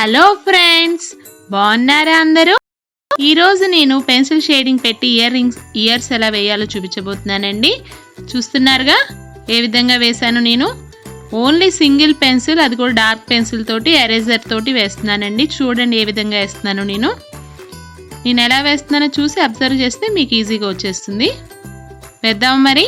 Hello friends, బాగున్నారా అందరూ? ఈరోజు నేను పెన్సిల్ షేడింగ్ పెట్టి ఇయర్స్ ఎలా వేయాలో చూపించబోతున్నానండి. చూస్తున్నారుగా ఏ విధంగా వేశాను నేను. ఓన్లీ సింగిల్ పెన్సిల్, అది కూడా డార్క్ పెన్సిల్ తోటి ఎరేజర్ తోటి వేస్తున్నానండి. చూడండి ఏ విధంగా వేస్తున్నాను నేను ఎలా వేస్తున్నానో చూసి అబ్జర్వ్ చేస్తే మీకు ఈజీగా వచ్చేస్తుంది. వేద్దాం మరి.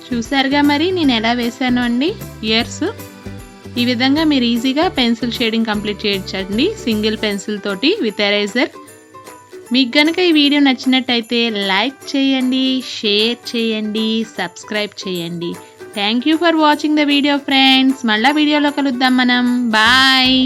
చూసారుగా మరి నేను ఎలా వేసాను అండి ఇయర్స్. ఈ విధంగా మీరు ఈజీగా పెన్సిల్ షేడింగ్ కంప్లీట్ చేయొచ్చండి సింగిల్ పెన్సిల్ తోటి విత్ ఎరేజర్. మీకు కనుక ఈ వీడియో నచ్చినట్టయితే లైక్ చేయండి, షేర్ చేయండి, సబ్స్క్రైబ్ చేయండి. Thank you for watching the video friends. మళ్ళీ వీడియోలో కలుద్దాం మనం. బాయ్.